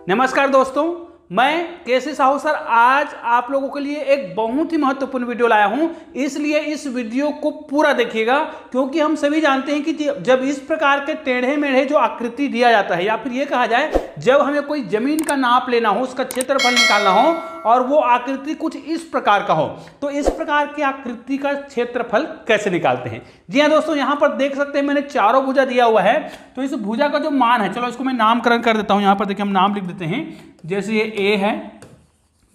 नमस्कार दोस्तों, मैं केसी साहू सर आज आप लोगों के लिए एक बहुत ही महत्वपूर्ण वीडियो लाया हूं। इसलिए इस वीडियो को पूरा देखिएगा, क्योंकि हम सभी जानते हैं कि जब इस प्रकार के टेढ़े मेढ़े जो आकृति दिया जाता है, या फिर ये कहा जाए जब हमें कोई जमीन का नाप लेना हो, उसका क्षेत्रफल निकालना हो और वो आकृति कुछ इस प्रकार का हो, तो इस प्रकार की आकृति का क्षेत्रफल कैसे निकालते हैं। जी हाँ दोस्तों, यहाँ पर देख सकते हैं मैंने चारों भुजा दिया हुआ है। तो इस भुजा का जो मान है, चलो इसको मैं नामकरण कर देता हूँ। यहाँ पर देखिए हम नाम लिख देते हैं, जैसे ये ए है,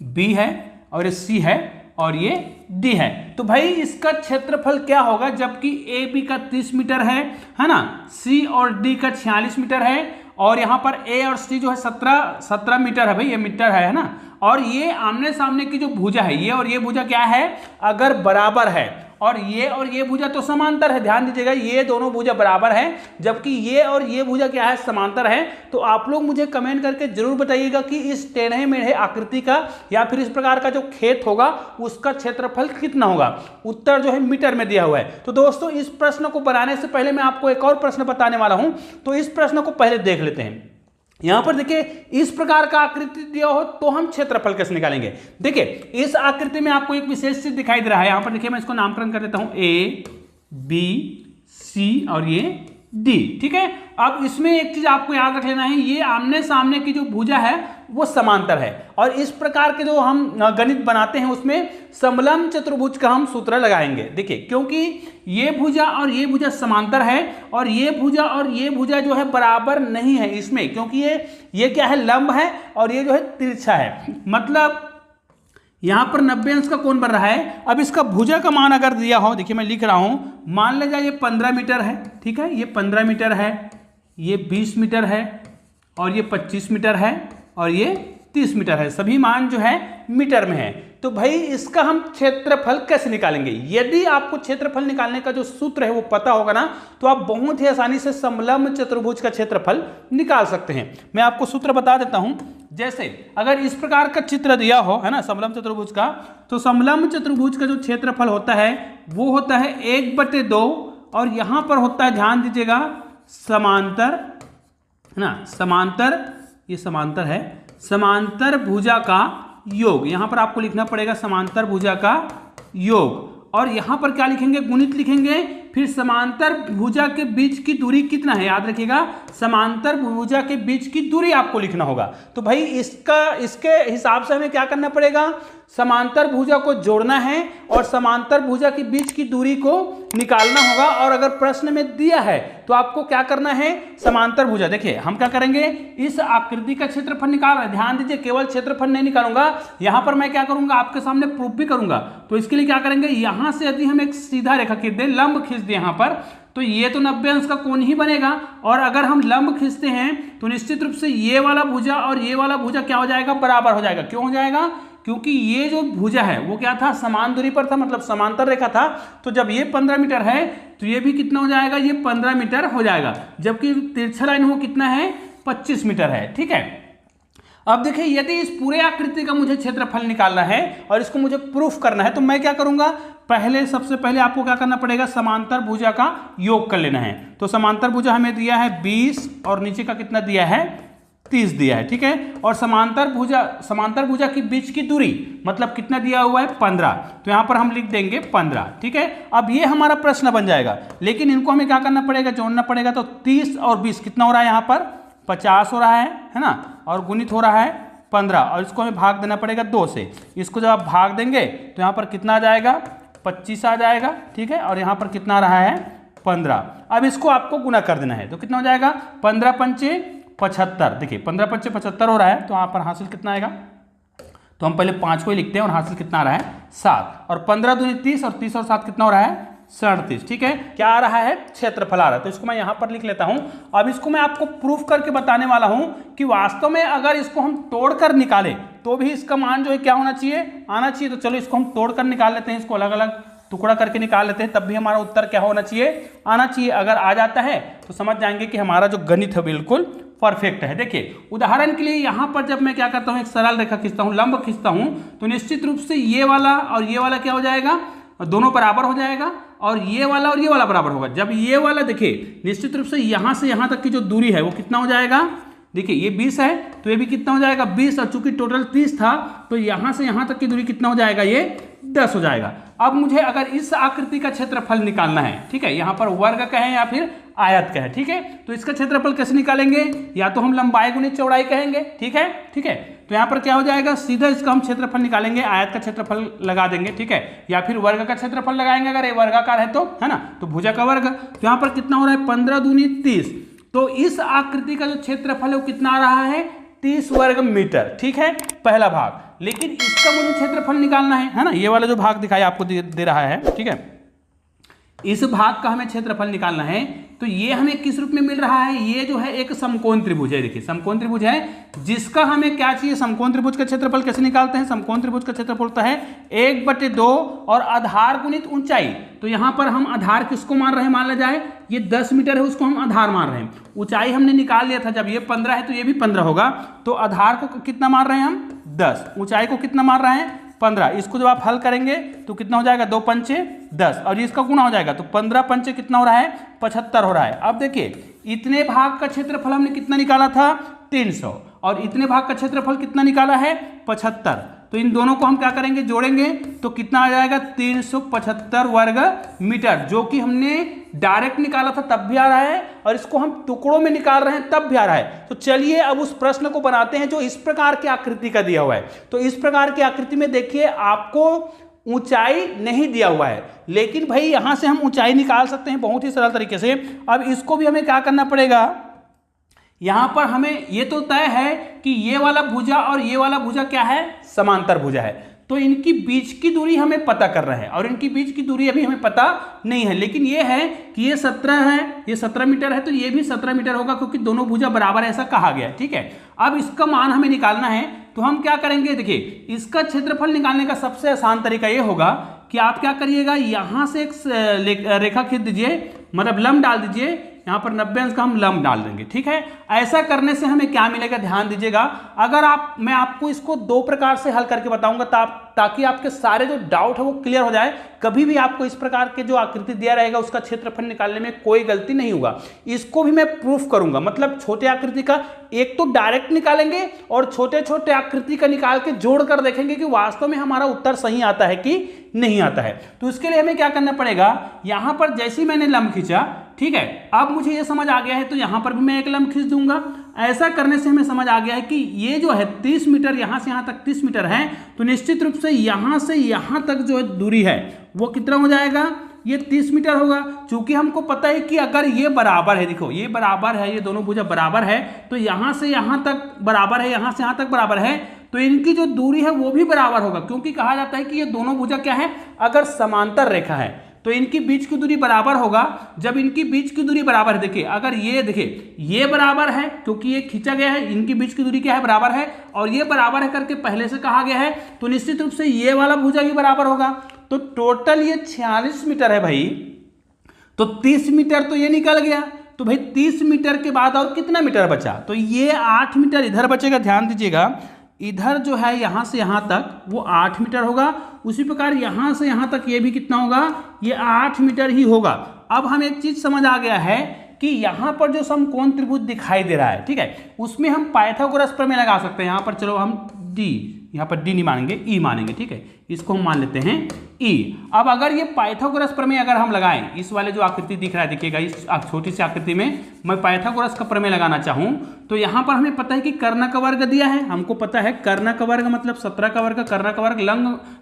बी है और ये सी है और ये डी है। तो भाई इसका क्षेत्रफल क्या होगा, जबकि ए बी का 30 मीटर है ना, सी और डी का 46 मीटर है और यहाँ पर ए और सी जो है 17 मीटर है। भाई ये मीटर है ना। और ये आमने सामने की जो भुजा है, ये और ये भुजा क्या है, अगर बराबर है और ये भुजा तो समांतर है, ध्यान दीजिएगा, ये दोनों भुजा बराबर है जबकि ये और ये भुजा क्या है, समांतर है। तो आप लोग मुझे कमेंट करके जरूर बताइएगा कि इस टेढ़े मेढ़े आकृति का या फिर इस प्रकार का जो खेत होगा उसका क्षेत्रफल कितना होगा। उत्तर जो है मीटर में दिया हुआ है। तो दोस्तों इस प्रश्न को बनाने से पहले मैं आपको एक और प्रश्न बताने वाला हूं, तो इस प्रश्न को पहले देख लेते हैं। यहां पर देखिए इस प्रकार का आकृति दिया हो तो हम क्षेत्रफल कैसे निकालेंगे। देखिए इस आकृति में आपको एक विशेष चीज दिखाई दे रहा है। यहां पर देखिए मैं इसको नामकरण कर देता हूं, ए बी सी और ये डी। ठीक है, अब इसमें एक चीज आपको याद रख लेना है, ये आमने सामने की जो भुजा है वो समांतर है और इस प्रकार के जो हम गणित बनाते हैं उसमें समलंब चतुर्भुज का हम सूत्र लगाएंगे। देखिए क्योंकि ये भुजा और ये भुजा समांतर है और ये भुजा जो है बराबर नहीं है इसमें, क्योंकि ये क्या है, लंब है और ये जो है तिरछा है। मतलब यहां पर 90 अंश का कोण बन रहा है। अब इसका भुजा का मान अगर दिया हो, देखिए मैं लिख रहा हूं, मान लीजिए ये 15 मीटर है। ठीक है, ये 15 मीटर है, ये 20 मीटर है और ये 25 मीटर है और ये 30 मीटर है। सभी मान जो है मीटर में है। तो भाई इसका हम क्षेत्रफल कैसे निकालेंगे। यदि आपको क्षेत्रफल निकालने का जो सूत्र है वो पता होगा ना, तो आप बहुत ही आसानी से समलंब चतुर्भुज का क्षेत्रफल निकाल सकते हैं। मैं आपको सूत्र बता देता हूं। जैसे अगर इस प्रकार का चित्र दिया हो, है ना, समलंब चतुर्भुज का, तो समलंब चतुर्भुज का जो क्षेत्रफल होता है वो होता है 1/2 और यहां पर होता है, ध्यान दीजिएगा, समांतर, है ना, समांतर, ये समांतर है, समांतर भुजा का योग। यहां पर आपको लिखना पड़ेगा समांतर भुजा का योग और यहां पर क्या लिखेंगे, गुणित लिखेंगे। फिर समांतर भुजा के बीच की दूरी कितना है, याद रखिएगा, समांतर भुजा के बीच की दूरी आपको लिखना होगा। तो भाई इसके हिसाब से हमें क्या करना पड़ेगा, समांतर भुजा को जोड़ना है और समांतर भुजा के बीच की दूरी को निकालना होगा। और अगर प्रश्न में दिया है तो आपको क्या करना है, समांतर भुजा, देखिए हम क्या करेंगे, इस आकृति का क्षेत्रफल निकाल रहे हैं। ध्यान दीजिए, केवल क्षेत्रफल नहीं निकालूंगा, यहां पर मैं क्या करूंगा, आपके सामने प्रूफ भी करूंगा। तो इसके लिए क्या करेंगे, यहां से यदि हम एक सीधा रेखा खींच दें, लंब खींच दें यहां पर, तो ये तो 90 अंश का कोण ही बनेगा। और अगर हम लंब खींचते हैं तो निश्चित रूप से ये वाला भुजा और ये वाला भुजा क्या हो जाएगा, बराबर हो जाएगा। क्यों हो जाएगा, क्योंकि ये जो भुजा है वो क्या था, समान दूरी पर था, मतलब समांतर रेखा था। तो जब ये 15 मीटर है तो ये भी कितना हो जाएगा, ये 15 मीटर हो जाएगा, जबकि तिरछा लाइन वो कितना है, 25 मीटर है। ठीक है, अब देखिए यदि इस पूरे आकृति का मुझे क्षेत्रफल निकालना है और इसको मुझे प्रूफ करना है, तो मैं क्या करूंगा, सबसे पहले आपको क्या करना पड़ेगा, समांतर भुजा का योग कर लेना है। तो समांतर भुजा हमें दिया है 20 और नीचे का कितना दिया है, 30 दिया है। ठीक है, और समांतर भुजा के बीच की दूरी मतलब कितना दिया हुआ है, 15। तो यहां पर हम लिख देंगे 15। ठीक है, अब ये हमारा प्रश्न बन जाएगा, लेकिन इनको हमें क्या करना पड़ेगा, जोड़ना पड़ेगा। तो 30 और 20 कितना हो रहा है, यहां पर 50 हो रहा है ना, और गुणित हो रहा है 15 और इसको हमें भाग देना पड़ेगा 2 से। इसको जब आप भाग देंगे तो यहाँ पर कितना आ जाएगा, 25 आ जाएगा। ठीक है, और यहाँ पर कितना आ रहा है, 15। अब इसको आपको गुना कर देना है, तो कितना हो जाएगा, 15 पंचे 75। देखिए 15 पंचे 75 हो रहा है, तो यहाँ पर हासिल कितना आएगा, तो हम पहले 5 को ही लिखते हैं और हासिल कितना आ रहा है, 7। और 15 दूनी 30 और 30 और 7 कितना हो रहा है, 37। ठीक है, क्या आ रहा है, क्षेत्रफल आ रहा है। तो इसको मैं यहां पर लिख लेता हूं। अब इसको मैं आपको प्रूफ करके बताने वाला हूं कि वास्तव में अगर इसको हम तोड़कर निकालें तो भी इसका मान जो है क्या होना चाहिए, आना चाहिए। तो चलो इसको हम तोड़कर निकाल लेते हैं, इसको अलग अलग टुकड़ा करके निकाल लेते हैं, तब भी हमारा उत्तर क्या होना चाहिए, आना चाहिए। अगर आ जाता है तो समझ जाएंगे कि हमारा जो गणित है बिल्कुल परफेक्ट है। देखिए उदाहरण के लिए यहां पर जब मैं क्या करता हूं, एक सरल रेखा खींचता हूं, लंब खींचता हूं, तो निश्चित रूप से ये वाला और ये वाला क्या हो जाएगा, दोनों बराबर हो जाएगा और ये वाला बराबर होगा। जब ये वाला देखिए निश्चित रूप से यहां से यहां तक की जो दूरी है वो कितना हो जाएगा, देखिए ये 20 है तो ये भी कितना हो जाएगा 20, और चूंकि टोटल 30 था तो यहां से यहां तक की दूरी कितना हो जाएगा, ये 10 हो जाएगा। अब मुझे अगर इस आकृति का क्षेत्रफल निकालना है, ठीक है, यहां पर वर्ग कहें या फिर आयत कहें, ठीक है, तो इसका क्षेत्रफल कैसे निकालेंगे, या तो हम लंबाई गुणित चौड़ाई कहेंगे, ठीक है, ठीक है, तो यहाँ पर क्या हो जाएगा, सीधा इसका हम क्षेत्रफल निकालेंगे, आयत का क्षेत्रफल लगा देंगे, ठीक है, या फिर वर्ग का क्षेत्रफल लगाएंगे अगर ये वर्गाकार है तो, है ना, तो भुजा का वर्ग। तो यहाँ पर कितना हो रहा है 15 दूनी 30, तो इस आकृति का जो क्षेत्रफल है वो कितना आ रहा है 30 वर्ग मीटर, ठीक है, पहला भाग। लेकिन इसका मुझे क्षेत्रफल निकालना है ना, ये वाला जो भाग दिखाई आपको दे रहा है, ठीक है, इस भाग का हमें क्षेत्रफल निकालना है। तो ये हमें किस रूप में मिल रहा है, ये जो है एक समकोण त्रिभुज है, देखिए समकोण त्रिभुज है, जिसका हमें क्या चाहिए, समकोण त्रिभुज का क्षेत्रफल कैसे निकालते हैं, समकोण त्रिभुज का क्षेत्रफल होता है 1/2 और आधार गुणित ऊंचाई। तो यहां पर हम आधार किसको मान रहे हैं, मान लिया जाए ये 10 मीटर है, उसको हम आधार मान रहे हैं, ऊंचाई हमने निकाल लिया था, जब ये 15 है तो ये भी 15 होगा, तो आधार को कितना मान रहे हैं हम 10, ऊंचाई को कितना मान रहे हैं 15। इसको जब आप हल करेंगे तो कितना हो जाएगा 2 पंचे 10, और इसका गुणा हो जाएगा तो 15 पंचे कितना हो रहा है 75 हो रहा है। अब देखिए इतने भाग का क्षेत्रफल हमने कितना निकाला था 300, और इतने भाग का क्षेत्रफल कितना निकाला है 75, तो इन दोनों को हम क्या करेंगे जोड़ेंगे तो कितना आ जाएगा 375 वर्ग मीटर, जो कि हमने डायरेक्ट निकाला था तब भी आ रहा है, और इसको हम टुकड़ों में निकाल रहे हैं तब भी आ रहा है। तो चलिए अब उस प्रश्न को बनाते हैं जो इस प्रकार की आकृति का दिया हुआ है। तो इस प्रकार की आकृति में देखिए आपको ऊंचाई नहीं दिया हुआ है, लेकिन भाई यहां से हम ऊंचाई निकाल सकते हैं बहुत ही सरल तरीके से। अब इसको भी हमें क्या करना पड़ेगा, यहां पर हमें ये तो तय है कि ये वाला भुजा और ये वाला भुजा क्या है, समांतर भुजा है, तो इनकी बीच की दूरी हमें पता कर रहे हैं, और इनकी बीच की दूरी अभी हमें पता नहीं है, लेकिन ये है कि ये 17 है, ये 17 मीटर है, तो ये भी 17 मीटर होगा क्योंकि दोनों भुजा बराबर है ऐसा कहा गया है, ठीक है। अब इसका मान हमें निकालना है, तो हम क्या करेंगे, देखिए इसका क्षेत्रफल निकालने का सबसे आसान तरीका ये होगा कि आप क्या करिएगा, यहां से एक रेखा खींच दीजिए, मतलब लंब डाल दीजिए, यहाँ पर 90 अंश का हम लंब डाल देंगे, ठीक है। ऐसा करने से हमें क्या मिलेगा, ध्यान दीजिएगा, अगर मैं आपको इसको 2 प्रकार से हल करके बताऊंगा ताकि आपके सारे जो डाउट है वो क्लियर हो जाए, कभी भी आपको इस प्रकार के जो आकृति दिया रहेगा उसका क्षेत्रफल निकालने में कोई गलती नहीं होगा। इसको भी मैं प्रूफ करूंगा, मतलब छोटे आकृति का एक तो डायरेक्ट निकालेंगे और छोटे छोटे आकृति का निकाल के जोड़ कर देखेंगे कि वास्तव में हमारा उत्तर सही आता है कि नहीं आता है। तो इसके लिए हमें क्या करना पड़ेगा, यहां पर जैसे ही मैंने लंब खींचा, ठीक है, अब मुझे ये समझ आ गया है तो यहां पर भी मैं एक लंब खींच दूंगा। ऐसा करने से हमें समझ आ गया है कि ये जो है 30 मीटर, यहां से यहां तक 30 मीटर है, तो निश्चित रूप से यहां से यहां तक जो है दूरी है वो कितना हो जाएगा, ये 30 मीटर होगा। चूंकि हमको पता है कि अगर ये बराबर है, देखो ये बराबर है, ये दोनों भुजा बराबर है, तो यहां से यहां तक बराबर है, यहां से यहां तक बराबर है, तो इनकी जो दूरी है वो भी बराबर होगा, क्योंकि कहा जाता है कि ये दोनों भुजा क्या है, अगर समांतर रेखा है तो इनकी बीच की दूरी बराबर होगा। जब इनकी बीच की दूरी बराबर है, देखिए अगर ये देखिए ये बराबर है क्योंकि ये खींचा गया है, इनकी बीच की दूरी क्या है, बराबर है, और ये बराबर है करके पहले से कहा गया है, तो निश्चित रूप से ये वाला भुजा भी बराबर होगा। तो टोटल ये 46 मीटर है भाई, तो 30 मीटर तो ये निकल गया, तो भाई 30 मीटर के बाद और कितना मीटर बचा, तो ये 8 मीटर इधर बचेगा। ध्यान दीजिएगा, इधर जो है यहां से यहां तक वो 8 मीटर होगा, उसी प्रकार यहां से यहां तक ये भी कितना होगा, ये 8 मीटर ही होगा। अब हमें एक चीज समझ आ गया है कि यहां पर जो समकोण त्रिभुज दिखाई दे रहा है, ठीक है, उसमें हम पाइथागोरस प्रमेय लगा सकते हैं। यहां पर चलो हम डी, यहां पर डी नहीं मानेंगे, ई मानेंगे, ठीक है, इसको हम मान लेते हैं ई। अब अगर ये पाइथागोरस प्रमेय अगर हम लगाएं, इस वाले जो आकृति दिख रहा है, देखिएगा इस छोटी सी आकृति में मैं पाइथागोरस का प्रमेय लगाना चाहूं, तो यहां पर हमें पता है कि कर्ण का वर्ग दिया है, हमको पता है कर्ण का वर्ग मतलब 17 का वर्ग, कर्ण का वर्ग,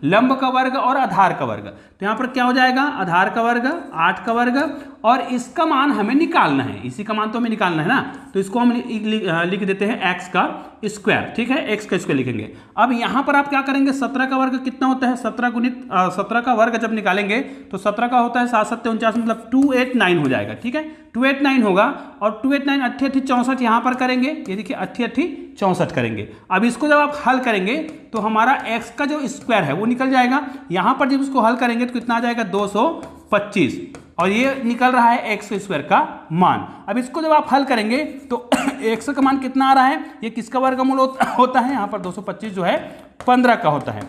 लंब का वर्ग और आधार का वर्ग। तो यहां पर क्या हो जाएगा, आधार का वर्ग 8 का वर्ग, और इसका मान हमें निकालना है, इसी का मान तो हमें निकालना है ना, तो इसको हम लिख देते हैं एक्स का स्क्वायर, ठीक है, एक्स का स्क्वायर लिखेंगे। अब यहां पर आप क्या करेंगे, 17 का वर्ग कितना होता है, 17 का वर्ग जब निकालेंगे तो 17 का होता है 7 7 49, मतलब 289 हो जाएगा, ठीक है, 289 होगा, और 289 8 8 64 यहां पर करेंगे, ये देखिए 8 8 64 करेंगे। अब इसको जब आप हल करेंगे तो हमारा x का जो स्क्वायर है वो निकल जाएगा, यहां पर जब इसको हल करेंगे तो कितना आ जाएगा 225, और ये निकल रहा है x स्क्वायर का मान। अब इसको जब आप हल करेंगे तो x का मान कितना आ रहा है, ये किसका वर्गमूल होता है, यहां पर 225 जो है 15 का होता है,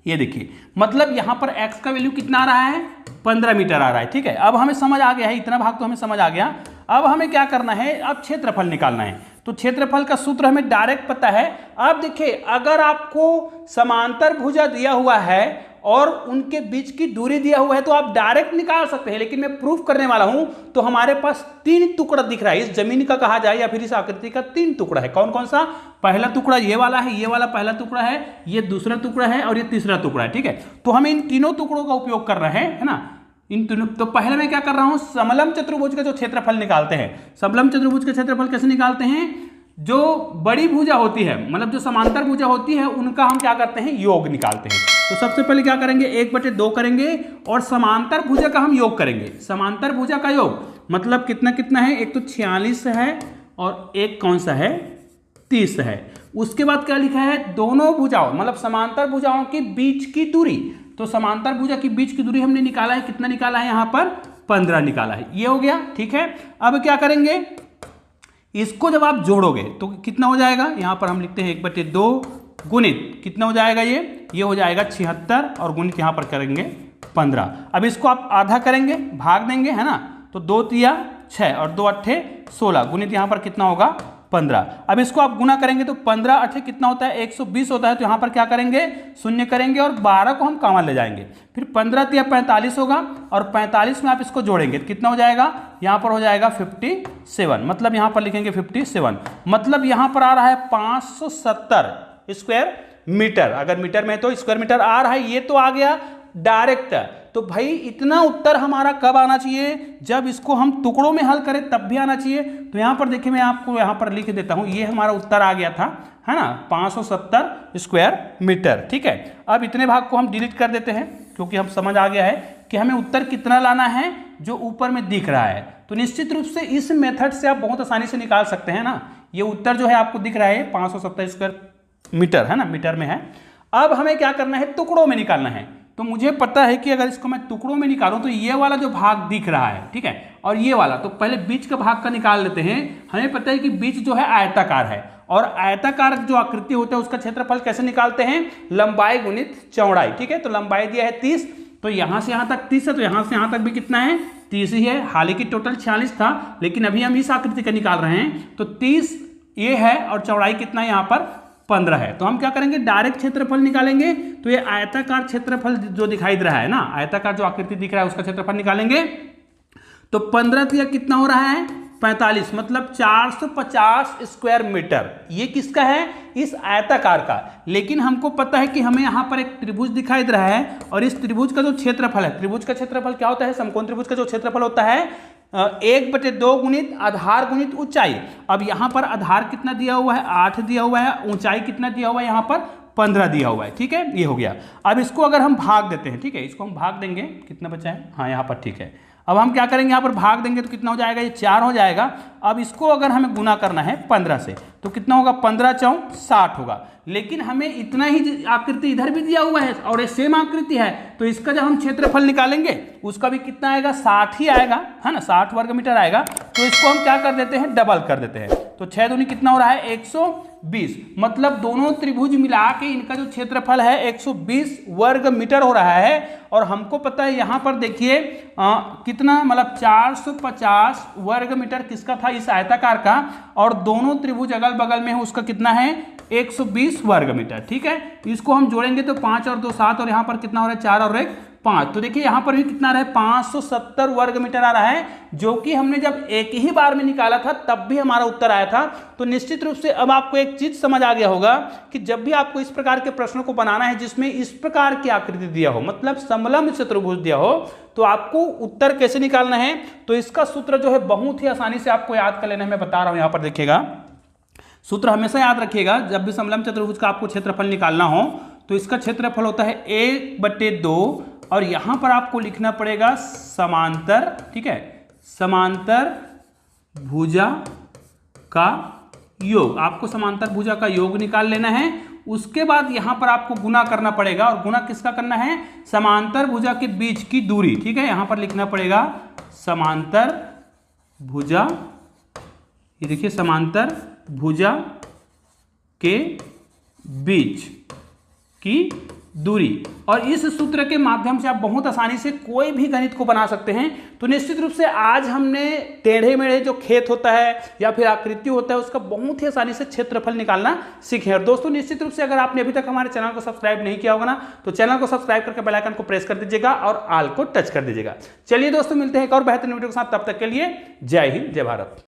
ये देखिए, मतलब यहां पर x का वैल्यू कितना आ रहा है, 15 मीटर आ रहा है, ठीक है। अब हमें समझ आ गया है, इतना भाग तो हमें समझ आ गया। अब हमें क्या करना है, अब क्षेत्रफल निकालना है। तो क्षेत्रफल का सूत्र हमें डायरेक्ट पता है। अब देखिए, अगर आपको समांतर भुजा दिया हुआ है और उनके बीच की दूरी दिया हुआ है तो आप डायरेक्ट निकाल सकते हैं, लेकिन मैं प्रूफ करने वाला हूं। तो हमारे पास 3 टुकड़ा दिख रहा है, इस जमीन का कहा जाए या फिर इस आकृति का 3 टुकड़ा है। कौन कौन सा? पहला टुकड़ा ये वाला है, ये वाला पहला टुकड़ा है, ये दूसरा टुकड़ा है और ये तीसरा टुकड़ा है। ठीक है, तो हमें इन तीनों टुकड़ों का उपयोग कर रहे हैं, है ना। इन तीनों, तो पहले मैं क्या कर रहा हूं, समलंब चतुर्भुज का जो क्षेत्रफल निकालते हैं। समलंब चतुर्भुज का क्षेत्रफल कैसे निकालते हैं? जो बड़ी भुजा होती है, मतलब जो समांतर भुजा होती है, उनका हम क्या करते हैं, योग निकालते हैं। तो सबसे पहले क्या करेंगे, 1/2 करेंगे और समांतर भुजा का हम योग करेंगे। समांतर भुजा का योग मतलब कितना कितना है, एक तो 46 है और एक कौन सा है, 30 है। उसके बाद क्या लिखा है, दोनों भुजाओं मतलब समांतर भुजाओं के बीच की दूरी। तो समांतर भुजा के बीच की दूरी हमने निकाला है, कितना निकाला है, यहाँ पर 15 निकाला है। ये हो गया, ठीक है। अब क्या करेंगे, इसको जब आप जोड़ोगे तो कितना हो जाएगा, यहां पर हम लिखते हैं 1/2 गुणित कितना हो जाएगा, ये हो जाएगा 76 और गुणित यहां पर करेंगे 15। अब इसको आप आधा करेंगे, भाग देंगे, है ना। तो 2 तिया 6 और 2 अट्ठे 16 गुणित यहां पर कितना होगा, 15। अब इसको आप गुना करेंगे तो 15 अट्ठे कितना होता है, 120 होता है। तो यहां पर क्या करेंगे, शून्य करेंगे और 12 को हम कॉमन ले जाएंगे। फिर 15 तिया 45 होगा और 45 में आप इसको जोड़ेंगे तो कितना हो जाएगा, यहां पर हो जाएगा 57। मतलब यहां पर लिखेंगे 57, मतलब यहां पर आ रहा है 570 स्क्वायर मीटर। अगर मीटर में तो स्क्वायर मीटर आ रहा है, ये तो आ गया डायरेक्ट। तो भाई इतना उत्तर हमारा कब आना चाहिए, जब इसको हम टुकड़ों में हल करें तब भी आना चाहिए। तो यहां पर देखिए, मैं आपको यहां पर लिख देता हूं, ये हमारा उत्तर आ गया था, है ना, 570 स्क्वायर मीटर। ठीक है, अब इतने भाग को हम डिलीट कर देते हैं क्योंकि हम समझ आ गया है कि हमें उत्तर कितना लाना है जो ऊपर में दिख रहा है। तो निश्चित रूप से इस मेथड से आप बहुत आसानी से निकाल सकते हैं ना। ये उत्तर जो है आपको दिख रहा है 570 स्क्वायर मीटर, है ना, मीटर में है। अब हमें क्या करना है, टुकड़ों में निकालना है। तो मुझे पता है कि अगर इसको मैं टुकड़ों में निकालूं तो ये वाला जो भाग दिख रहा है, ठीक है, और ये वाला, तो पहले बीच का भाग का निकाल लेते हैं। हमें पता है कि बीच जो है आयताकार है और आयताकार जो आकृति होता है उसका क्षेत्रफल कैसे निकालते हैं, लंबाई गुणित चौड़ाई। ठीक है, तो लंबाई दिया है 30, तो यहां से यहां तक 30 है, तो यहां से यहां तक भी कितना है, 30 ही है। हालांकि टोटल 46 था, लेकिन अभी हम इस आकृति का निकाल रहे हैं। तो 30 ये है और चौड़ाई कितना है, यहाँ पर 15 है। तो हम क्या करेंगे, डायरेक्ट क्षेत्रफल निकालेंगे। तो ये आयताकार क्षेत्रफल जो दिखाई दे रहा है ना, आयताकार जो आकृति दिख रहा है उसका क्षेत्रफल निकालेंगे। तो 15 तिया कितना हो रहा है, 45, मतलब 450 स्क्वायर मीटर। ये किसका है, इस आयताकार का। लेकिन हमको पता है कि हमें यहाँ पर एक त्रिभुज दिखाई दे रहा है और इस त्रिभुज का जो क्षेत्रफल है, त्रिभुज का क्षेत्रफल क्या होता है, समकोण त्रिभुज का जो क्षेत्रफल होता है 1/2 गुणित आधार गुणित ऊंचाई। अब यहां पर आधार कितना दिया हुआ है, 8 दिया हुआ है, ऊंचाई कितना दिया हुआ है, यहां पर 15 दिया हुआ है। ठीक है, ये हो गया। अब इसको अगर हम भाग देते हैं, ठीक है, इसको हम भाग देंगे, कितना बचा है, हाँ यहाँ पर, ठीक है। अब हम क्या करेंगे, यहाँ पर भाग देंगे तो कितना हो जाएगा, ये 4 हो जाएगा। अब इसको अगर हमें गुना करना है 15 से तो कितना होगा, 15 चौं 60 होगा। लेकिन हमें इतना ही आकृति इधर भी दिया हुआ है और ये सेम आकृति है, तो इसका जब हम क्षेत्रफल निकालेंगे उसका भी कितना आएगा, 60 ही आएगा, है ना, 60 वर्ग मीटर आएगा। तो इसको हम क्या कर देते हैं, डबल कर देते हैं। तो 6 दूनी कितना हो रहा है, 120, मतलब दोनों त्रिभुज मिला के इनका जो क्षेत्रफल है 120 वर्ग मीटर हो रहा है। और हमको पता है यहाँ पर देखिए कितना, मतलब 450 वर्ग मीटर किसका था, इस आयताकार का, और दोनों त्रिभुज अगल बगल में है उसका कितना है, 120 वर्ग मीटर। ठीक है, इसको हम जोड़ेंगे तो 5 और 2 7, और यहाँ पर कितना हो रहा है, 4 और 1 5। तो देखिए यहाँ पर भी कितना आ रहा है, 570 वर्ग मीटर आ रहा है, जो कि हमने जब एक ही बार में निकाला था तब भी हमारा उत्तर आया था। तो निश्चित रूप से अब आपको एक चीज समझ आ गया होगा कि जब भी आपको इस प्रकार के प्रश्नों को बनाना है जिसमें इस प्रकार की आकृति दिया हो, मतलब समलंब चतुर्भुज दिया हो, तो आपको उत्तर कैसे निकालना है। तो इसका सूत्र जो है बहुत ही आसानी से आपको याद कर लेना है, मैं बता रहा हूं। यहाँ पर देखिएगा, सूत्र हमेशा याद रखिएगा, जब भी समलंब चतुर्भुज का आपको क्षेत्रफल निकालना हो तो इसका क्षेत्रफल होता है 1/2, और यहां पर आपको लिखना पड़ेगा समांतर, ठीक है, समांतर भुजा का योग। आपको समांतर भुजा का योग निकाल लेना है। उसके बाद यहां पर आपको गुना करना पड़ेगा, और गुना किसका करना है, समांतर भुजा के बीच की दूरी। ठीक है, यहां पर लिखना पड़ेगा समांतर भुजा, ये देखिए समांतर भुजा के बीच की दूरी, और इस सूत्र के माध्यम से आप बहुत आसानी से कोई भी गणित को बना सकते हैं। तो निश्चित रूप से आज हमने टेढ़े मेढ़े जो खेत होता है या फिर आकृति होता है उसका बहुत ही आसानी से क्षेत्रफल निकालना सीखे। और दोस्तों निश्चित रूप से अगर आपने अभी तक हमारे चैनल को सब्सक्राइब नहीं किया होगा ना, तो चैनल को सब्सक्राइब करके बेल आइकन को प्रेस कर दीजिएगा और ऑल को टच कर दीजिएगा। चलिए दोस्तों, मिलते हैं एक और बेहतरीन वीडियो के साथ, तब तक के लिए जय हिंद, जय भारत।